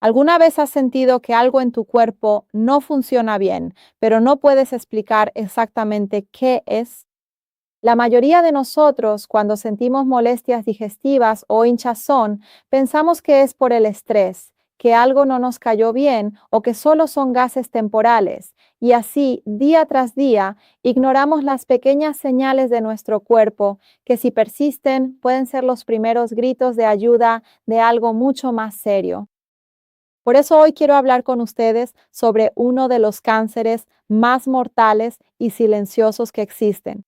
¿Alguna vez has sentido que algo en tu cuerpo no funciona bien, pero no puedes explicar exactamente qué es? La mayoría de nosotros, cuando sentimos molestias digestivas o hinchazón, pensamos que es por el estrés, que algo no nos cayó bien o que solo son gases temporales. Y así, día tras día, ignoramos las pequeñas señales de nuestro cuerpo que, si persisten, pueden ser los primeros gritos de ayuda de algo mucho más serio. Por eso hoy quiero hablar con ustedes sobre uno de los cánceres más mortales y silenciosos que existen: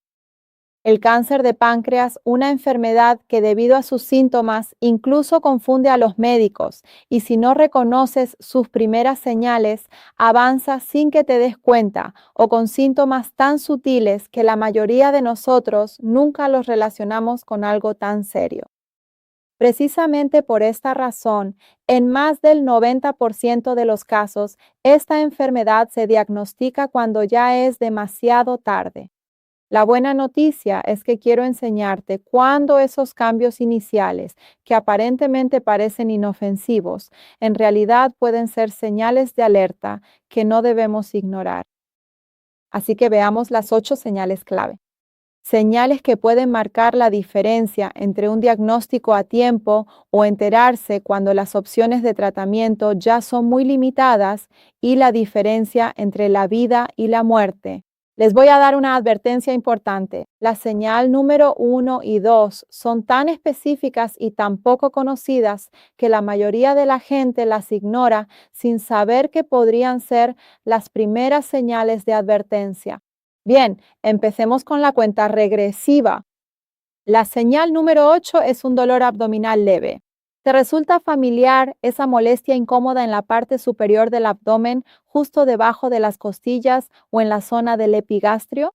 el cáncer de páncreas, una enfermedad que, debido a sus síntomas, incluso confunde a los médicos, y si no reconoces sus primeras señales, avanza sin que te des cuenta o con síntomas tan sutiles que la mayoría de nosotros nunca los relacionamos con algo tan serio. Precisamente por esta razón, en más del 90% de los casos, esta enfermedad se diagnostica cuando ya es demasiado tarde. La buena noticia es que quiero enseñarte cuándo esos cambios iniciales, que aparentemente parecen inofensivos, en realidad pueden ser señales de alerta que no debemos ignorar. Así que veamos las 8 señales clave. Señales que pueden marcar la diferencia entre un diagnóstico a tiempo o enterarse cuando las opciones de tratamiento ya son muy limitadas, y la diferencia entre la vida y la muerte. Les voy a dar una advertencia importante. La señal número 1 y 2 son tan específicas y tan poco conocidas que la mayoría de la gente las ignora sin saber que podrían ser las primeras señales de advertencia. Bien, empecemos con la cuenta regresiva. La señal número 8 es un dolor abdominal leve. ¿Te resulta familiar esa molestia incómoda en la parte superior del abdomen, justo debajo de las costillas o en la zona del epigastrio?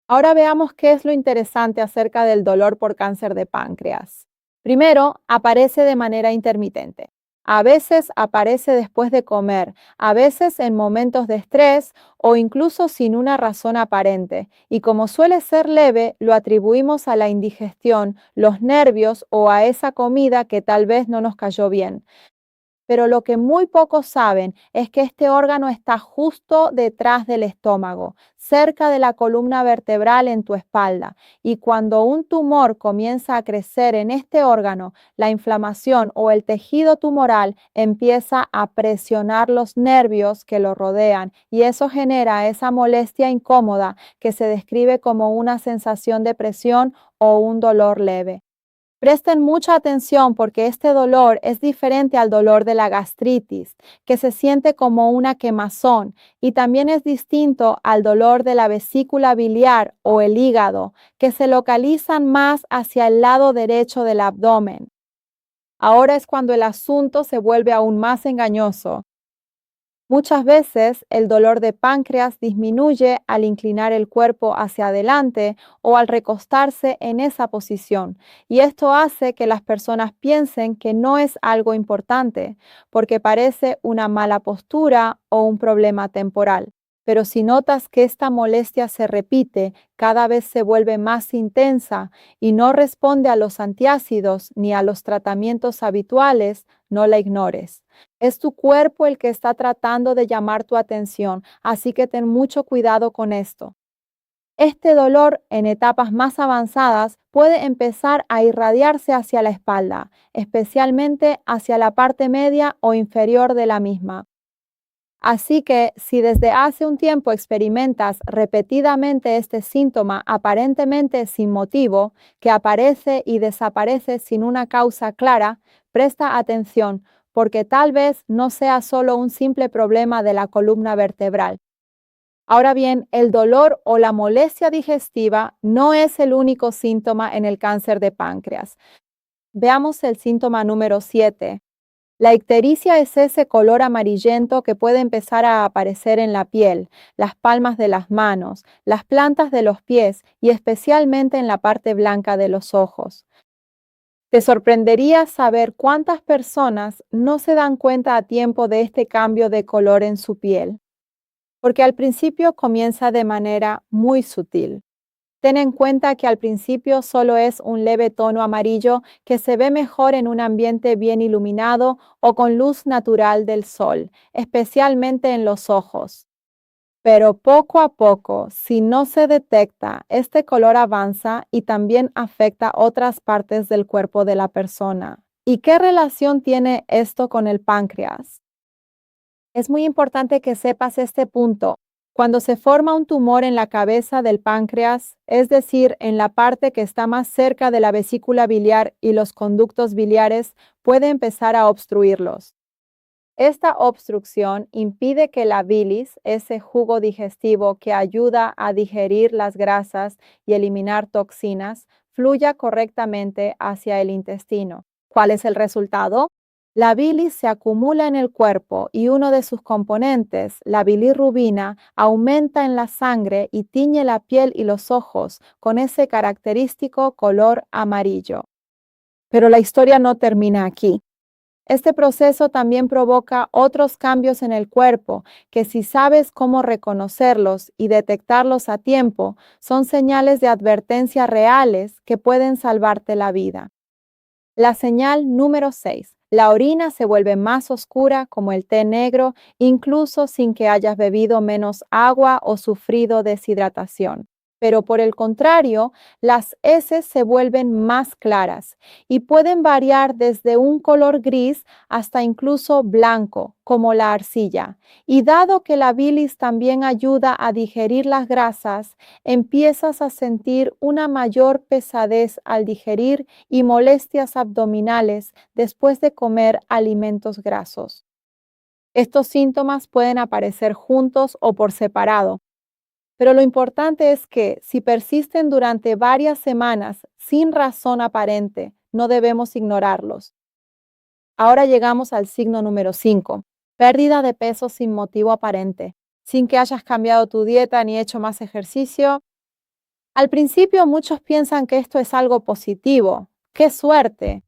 Ahora veamos qué es lo interesante acerca del dolor por cáncer de páncreas. Primero, aparece de manera intermitente. A veces aparece después de comer, a veces en momentos de estrés o incluso sin una razón aparente. Y como suele ser leve, lo atribuimos a la indigestión, los nervios o a esa comida que tal vez no nos cayó bien. Pero lo que muy pocos saben es que este órgano está justo detrás del estómago, cerca de la columna vertebral en tu espalda. Y cuando un tumor comienza a crecer en este órgano, la inflamación o el tejido tumoral empieza a presionar los nervios que lo rodean, y eso genera esa molestia incómoda que se describe como una sensación de presión o un dolor leve. Presten mucha atención porque este dolor es diferente al dolor de la gastritis, que se siente como una quemazón, y también es distinto al dolor de la vesícula biliar o el hígado, que se localizan más hacia el lado derecho del abdomen. Ahora es cuando el asunto se vuelve aún más engañoso. Muchas veces el dolor de páncreas disminuye al inclinar el cuerpo hacia adelante o al recostarse en esa posición, y esto hace que las personas piensen que no es algo importante, porque parece una mala postura o un problema temporal. Pero si notas que esta molestia se repite, cada vez se vuelve más intensa y no responde a los antiácidos ni a los tratamientos habituales, no la ignores. Es tu cuerpo el que está tratando de llamar tu atención, así que ten mucho cuidado con esto. Este dolor en etapas más avanzadas puede empezar a irradiarse hacia la espalda, especialmente hacia la parte media o inferior de la misma. Así que si desde hace un tiempo experimentas repetidamente este síntoma aparentemente sin motivo, que aparece y desaparece sin una causa clara, presta atención, porque tal vez no sea solo un simple problema de la columna vertebral. Ahora bien, el dolor o la molestia digestiva no es el único síntoma en el cáncer de páncreas. Veamos el síntoma número 7. La ictericia es ese color amarillento que puede empezar a aparecer en la piel, las palmas de las manos, las plantas de los pies y especialmente en la parte blanca de los ojos. Te sorprendería saber cuántas personas no se dan cuenta a tiempo de este cambio de color en su piel, porque al principio comienza de manera muy sutil. Ten en cuenta que al principio solo es un leve tono amarillo que se ve mejor en un ambiente bien iluminado o con luz natural del sol, especialmente en los ojos. Pero poco a poco, si no se detecta, este color avanza y también afecta otras partes del cuerpo de la persona. ¿Y qué relación tiene esto con el páncreas? Es muy importante que sepas este punto. Cuando se forma un tumor en la cabeza del páncreas, es decir, en la parte que está más cerca de la vesícula biliar y los conductos biliares, puede empezar a obstruirlos. Esta obstrucción impide que la bilis, ese jugo digestivo que ayuda a digerir las grasas y eliminar toxinas, fluya correctamente hacia el intestino. ¿Cuál es el resultado? La bilis se acumula en el cuerpo y uno de sus componentes, la bilirrubina, aumenta en la sangre y tiñe la piel y los ojos con ese característico color amarillo. Pero la historia no termina aquí. Este proceso también provoca otros cambios en el cuerpo que, si sabes cómo reconocerlos y detectarlos a tiempo, son señales de advertencia reales que pueden salvarte la vida. La señal número 6. La orina se vuelve más oscura como el té negro, incluso sin que hayas bebido menos agua o sufrido deshidratación. Pero por el contrario, las heces se vuelven más claras y pueden variar desde un color gris hasta incluso blanco, como la arcilla. Y dado que la bilis también ayuda a digerir las grasas, empiezas a sentir una mayor pesadez al digerir y molestias abdominales después de comer alimentos grasos. Estos síntomas pueden aparecer juntos o por separado, pero lo importante es que si persisten durante varias semanas sin razón aparente, no debemos ignorarlos. Ahora llegamos al signo número 5, pérdida de peso sin motivo aparente, sin que hayas cambiado tu dieta ni hecho más ejercicio. Al principio muchos piensan que esto es algo positivo. ¡Qué suerte!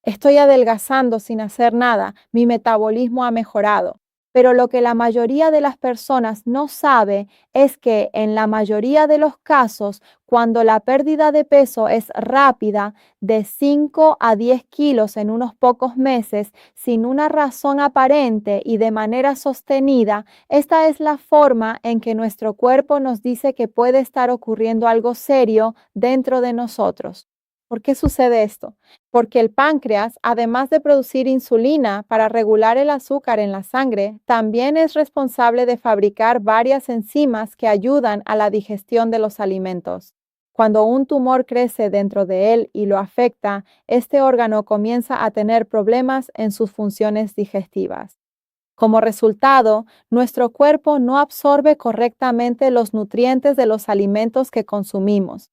Estoy adelgazando sin hacer nada, mi metabolismo ha mejorado. Pero lo que la mayoría de las personas no sabe es que en la mayoría de los casos, cuando la pérdida de peso es rápida, de 5 a 10 kilos en unos pocos meses, sin una razón aparente y de manera sostenida, esta es la forma en que nuestro cuerpo nos dice que puede estar ocurriendo algo serio dentro de nosotros. ¿Por qué sucede esto? Porque el páncreas, además de producir insulina para regular el azúcar en la sangre, también es responsable de fabricar varias enzimas que ayudan a la digestión de los alimentos. Cuando un tumor crece dentro de él y lo afecta, este órgano comienza a tener problemas en sus funciones digestivas. Como resultado, nuestro cuerpo no absorbe correctamente los nutrientes de los alimentos que consumimos.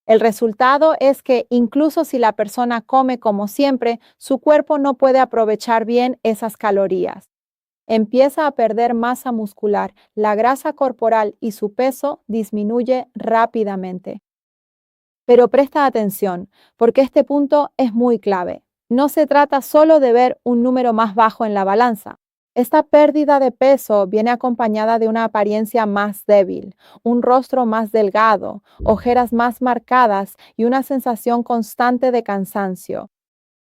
El resultado es que incluso si la persona come como siempre, su cuerpo no puede aprovechar bien esas calorías. Empieza a perder masa muscular, la grasa corporal y su peso disminuye rápidamente. Pero presta atención, porque este punto es muy clave. No se trata solo de ver un número más bajo en la balanza. Esta pérdida de peso viene acompañada de una apariencia más débil, un rostro más delgado, ojeras más marcadas y una sensación constante de cansancio.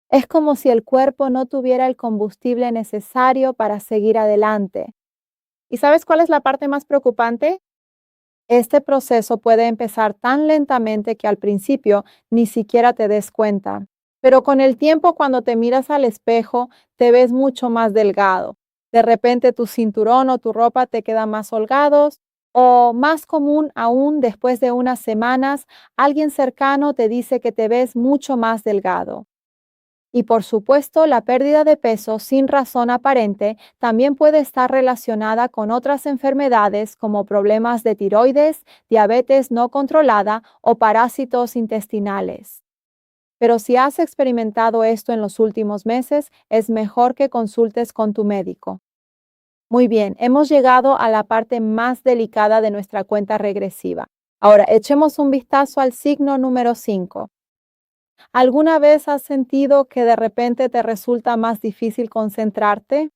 Es como si el cuerpo no tuviera el combustible necesario para seguir adelante. ¿Y sabes cuál es la parte más preocupante? Este proceso puede empezar tan lentamente que al principio ni siquiera te des cuenta. Pero con el tiempo, cuando te miras al espejo, te ves mucho más delgado. De repente tu cinturón o tu ropa te quedan más holgados, o más común aún, después de unas semanas, alguien cercano te dice que te ves mucho más delgado. Y por supuesto, la pérdida de peso sin razón aparente también puede estar relacionada con otras enfermedades como problemas de tiroides, diabetes no controlada o parásitos intestinales. Pero si has experimentado esto en los últimos meses, es mejor que consultes con tu médico. Muy bien, hemos llegado a la parte más delicada de nuestra cuenta regresiva. Ahora, echemos un vistazo al signo número 5. ¿Alguna vez has sentido que de repente te resulta más difícil concentrarte?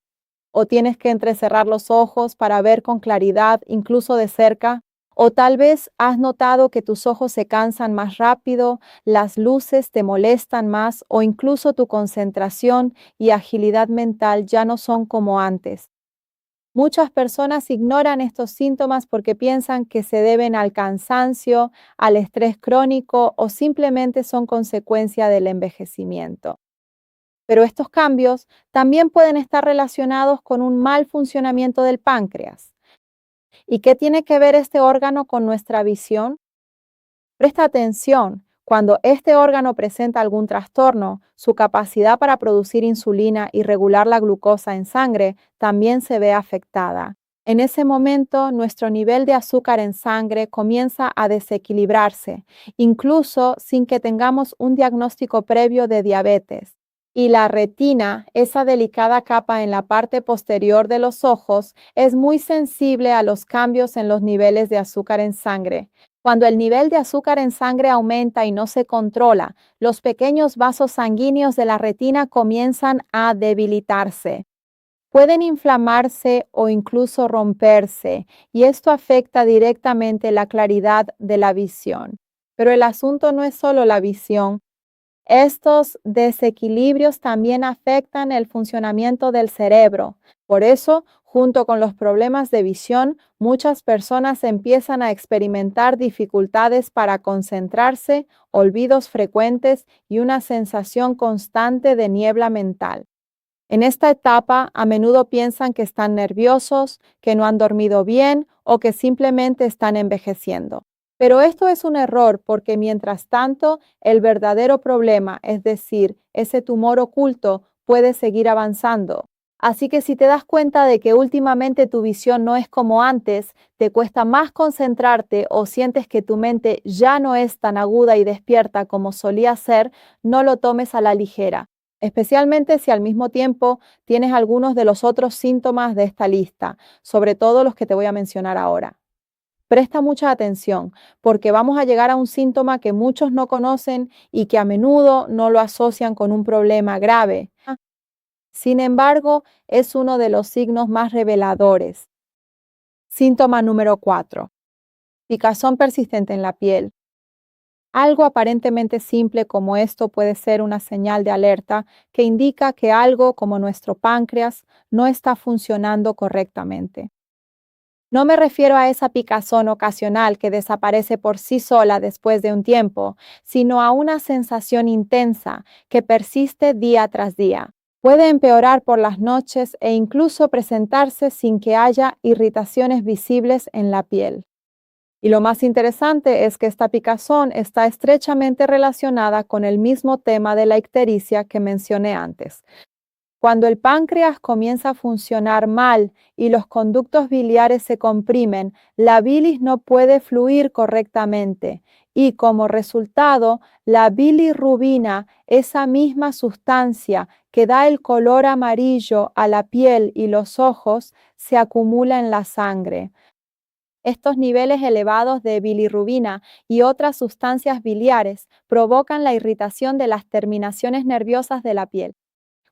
¿O tienes que entrecerrar los ojos para ver con claridad, incluso de cerca? O tal vez has notado que tus ojos se cansan más rápido, las luces te molestan más o incluso tu concentración y agilidad mental ya no son como antes. Muchas personas ignoran estos síntomas porque piensan que se deben al cansancio, al estrés crónico o simplemente son consecuencia del envejecimiento. Pero estos cambios también pueden estar relacionados con un mal funcionamiento del páncreas. ¿Y qué tiene que ver este órgano con nuestra visión? Presta atención. Cuando este órgano presenta algún trastorno, su capacidad para producir insulina y regular la glucosa en sangre también se ve afectada. En ese momento, nuestro nivel de azúcar en sangre comienza a desequilibrarse, incluso sin que tengamos un diagnóstico previo de diabetes. Y la retina, esa delicada capa en la parte posterior de los ojos, es muy sensible a los cambios en los niveles de azúcar en sangre. Cuando el nivel de azúcar en sangre aumenta y no se controla, los pequeños vasos sanguíneos de la retina comienzan a debilitarse. Pueden inflamarse o incluso romperse, y esto afecta directamente la claridad de la visión. Pero el asunto no es solo la visión. Estos desequilibrios también afectan el funcionamiento del cerebro. Por eso, junto con los problemas de visión, muchas personas empiezan a experimentar dificultades para concentrarse, olvidos frecuentes y una sensación constante de niebla mental. En esta etapa, a menudo piensan que están nerviosos, que no han dormido bien o que simplemente están envejeciendo. Pero esto es un error porque mientras tanto, el verdadero problema, es decir, ese tumor oculto, puede seguir avanzando. Así que si te das cuenta de que últimamente tu visión no es como antes, te cuesta más concentrarte o sientes que tu mente ya no es tan aguda y despierta como solía ser, no lo tomes a la ligera, especialmente si al mismo tiempo tienes algunos de los otros síntomas de esta lista, sobre todo los que te voy a mencionar ahora. Presta mucha atención, porque vamos a llegar a un síntoma que muchos no conocen y que a menudo no lo asocian con un problema grave. Sin embargo, es uno de los signos más reveladores. Síntoma número 4. Picazón persistente en la piel. Algo aparentemente simple como esto puede ser una señal de alerta que indica que algo como nuestro páncreas no está funcionando correctamente. No me refiero a esa picazón ocasional que desaparece por sí sola después de un tiempo, sino a una sensación intensa que persiste día tras día. Puede empeorar por las noches e incluso presentarse sin que haya irritaciones visibles en la piel. Y lo más interesante es que esta picazón está estrechamente relacionada con el mismo tema de la ictericia que mencioné antes. Cuando el páncreas comienza a funcionar mal y los conductos biliares se comprimen, la bilis no puede fluir correctamente y como resultado, la bilirrubina, esa misma sustancia que da el color amarillo a la piel y los ojos, se acumula en la sangre. Estos niveles elevados de bilirrubina y otras sustancias biliares provocan la irritación de las terminaciones nerviosas de la piel.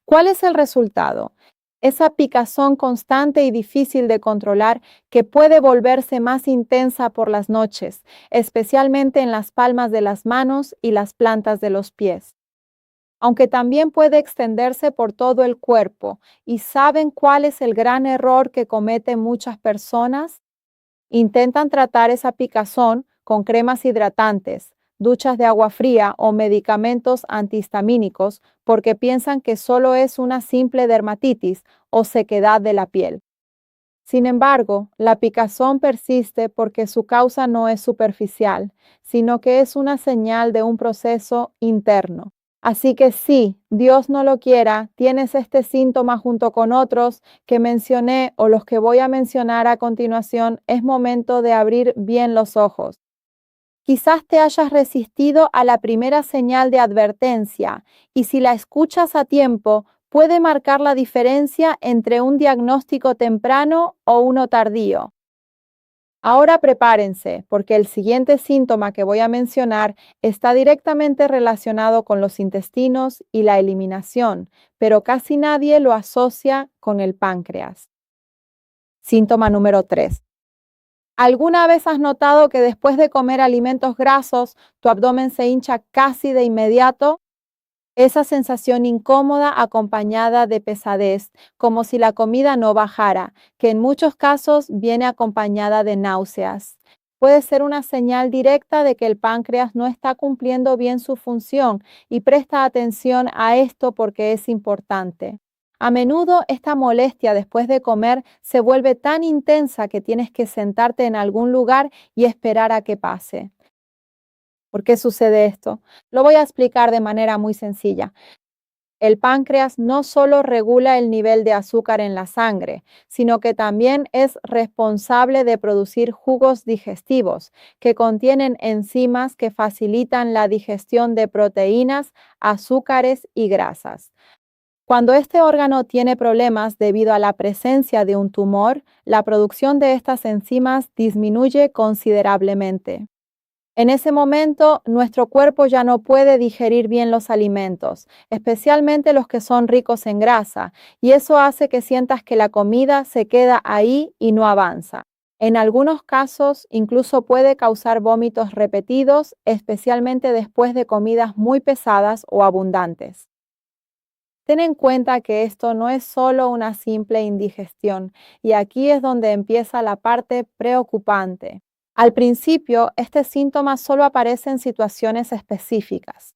¿Cuál es el resultado? Esa picazón constante y difícil de controlar que puede volverse más intensa por las noches, especialmente en las palmas de las manos y las plantas de los pies. Aunque también puede extenderse por todo el cuerpo. ¿Y saben cuál es el gran error que cometen muchas personas? Intentan tratar esa picazón con cremas hidratantes, duchas de agua fría o medicamentos antihistamínicos porque piensan que solo es una simple dermatitis o sequedad de la piel. Sin embargo, la picazón persiste porque su causa no es superficial, sino que es una señal de un proceso interno. Así que si Dios no lo quiera, tienes este síntoma junto con otros que mencioné o los que voy a mencionar a continuación, es momento de abrir bien los ojos. Quizás te hayas resistido a la primera señal de advertencia y si la escuchas a tiempo, puede marcar la diferencia entre un diagnóstico temprano o uno tardío. Ahora prepárense, porque el siguiente síntoma que voy a mencionar está directamente relacionado con los intestinos y la eliminación, pero casi nadie lo asocia con el páncreas. Síntoma número 3. ¿Alguna vez has notado que después de comer alimentos grasos, tu abdomen se hincha casi de inmediato? Esa sensación incómoda acompañada de pesadez, como si la comida no bajara, que en muchos casos viene acompañada de náuseas. Puede ser una señal directa de que el páncreas no está cumpliendo bien su función y presta atención a esto porque es importante. A menudo esta molestia después de comer se vuelve tan intensa que tienes que sentarte en algún lugar y esperar a que pase. ¿Por qué sucede esto? Lo voy a explicar de manera muy sencilla. El páncreas no solo regula el nivel de azúcar en la sangre, sino que también es responsable de producir jugos digestivos, que contienen enzimas que facilitan la digestión de proteínas, azúcares y grasas. Cuando este órgano tiene problemas debido a la presencia de un tumor, la producción de estas enzimas disminuye considerablemente. En ese momento, nuestro cuerpo ya no puede digerir bien los alimentos, especialmente los que son ricos en grasa, y eso hace que sientas que la comida se queda ahí y no avanza. En algunos casos, incluso puede causar vómitos repetidos, especialmente después de comidas muy pesadas o abundantes. Ten en cuenta que esto no es solo una simple indigestión, y aquí es donde empieza la parte preocupante. Al principio, este síntoma solo aparece en situaciones específicas.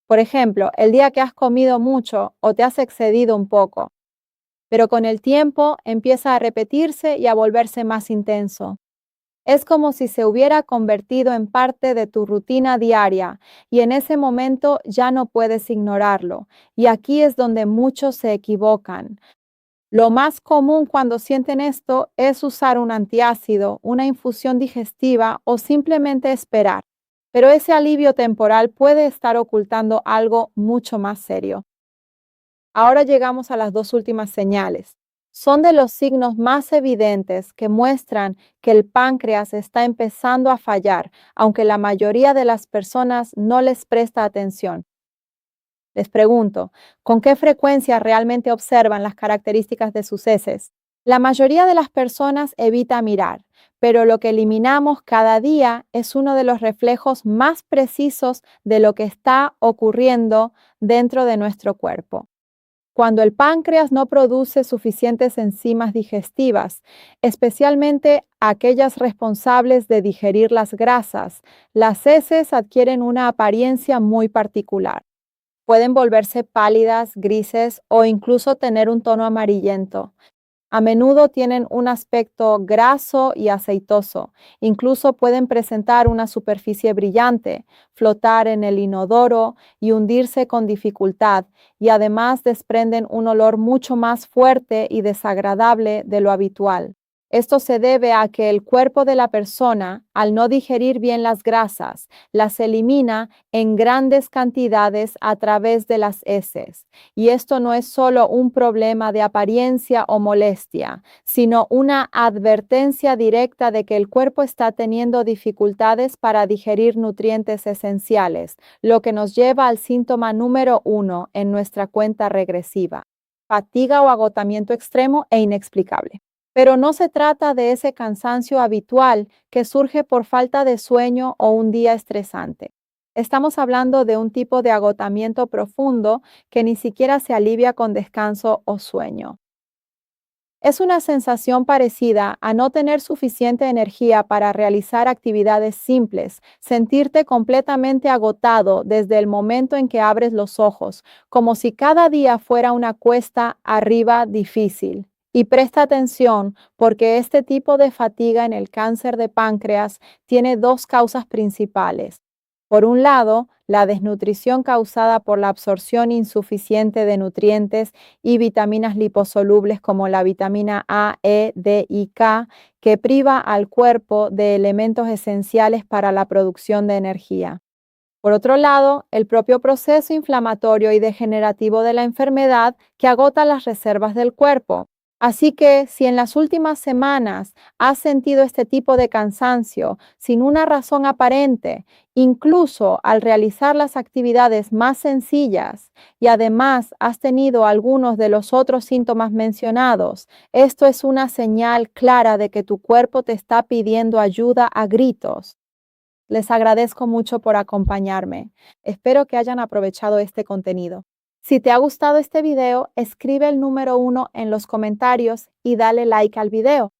Por ejemplo, el día que has comido mucho o te has excedido un poco, pero con el tiempo empieza a repetirse y a volverse más intenso. Es como si se hubiera convertido en parte de tu rutina diaria y en ese momento ya no puedes ignorarlo. Y aquí es donde muchos se equivocan. Lo más común cuando sienten esto es usar un antiácido, una infusión digestiva o simplemente esperar. Pero ese alivio temporal puede estar ocultando algo mucho más serio. Ahora llegamos a las dos últimas señales. Son de los signos más evidentes que muestran que el páncreas está empezando a fallar, aunque la mayoría de las personas no les presta atención. Les pregunto, ¿con qué frecuencia realmente observan las características de sus heces? La mayoría de las personas evita mirar, pero lo que eliminamos cada día es uno de los reflejos más precisos de lo que está ocurriendo dentro de nuestro cuerpo. Cuando el páncreas no produce suficientes enzimas digestivas, especialmente aquellas responsables de digerir las grasas, las heces adquieren una apariencia muy particular. Pueden volverse pálidas, grises o incluso tener un tono amarillento. A menudo tienen un aspecto graso y aceitoso. Incluso pueden presentar una superficie brillante, flotar en el inodoro y hundirse con dificultad, y además desprenden un olor mucho más fuerte y desagradable de lo habitual. Esto se debe a que el cuerpo de la persona, al no digerir bien las grasas, las elimina en grandes cantidades a través de las heces. Y esto no es solo un problema de apariencia o molestia, sino una advertencia directa de que el cuerpo está teniendo dificultades para digerir nutrientes esenciales, lo que nos lleva al síntoma número 1 en nuestra cuenta regresiva: fatiga o agotamiento extremo e inexplicable. Pero no se trata de ese cansancio habitual que surge por falta de sueño o un día estresante. Estamos hablando de un tipo de agotamiento profundo que ni siquiera se alivia con descanso o sueño. Es una sensación parecida a no tener suficiente energía para realizar actividades simples, sentirte completamente agotado desde el momento en que abres los ojos, como si cada día fuera una cuesta arriba difícil. Y presta atención porque este tipo de fatiga en el cáncer de páncreas tiene dos causas principales. Por un lado, la desnutrición causada por la absorción insuficiente de nutrientes y vitaminas liposolubles como la vitamina A, E, D y K, que priva al cuerpo de elementos esenciales para la producción de energía. Por otro lado, el propio proceso inflamatorio y degenerativo de la enfermedad que agota las reservas del cuerpo. Así que si en las últimas semanas has sentido este tipo de cansancio sin una razón aparente, incluso al realizar las actividades más sencillas, y además has tenido algunos de los otros síntomas mencionados, esto es una señal clara de que tu cuerpo te está pidiendo ayuda a gritos. Les agradezco mucho por acompañarme. Espero que hayan aprovechado este contenido. Si te ha gustado este video, escribe el número 1 en los comentarios y dale like al video.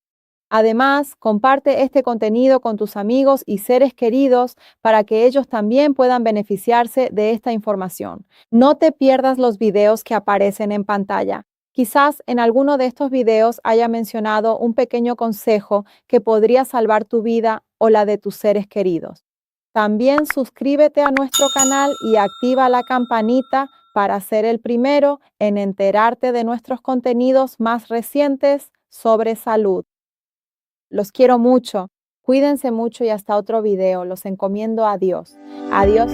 Además, comparte este contenido con tus amigos y seres queridos para que ellos también puedan beneficiarse de esta información. No te pierdas los videos que aparecen en pantalla. Quizás en alguno de estos videos haya mencionado un pequeño consejo que podría salvar tu vida o la de tus seres queridos. También suscríbete a nuestro canal y activa la campanita para ser el primero en enterarte de nuestros contenidos más recientes sobre salud. Los quiero mucho. Cuídense mucho y hasta otro video. Los encomiendo a Dios. Adiós.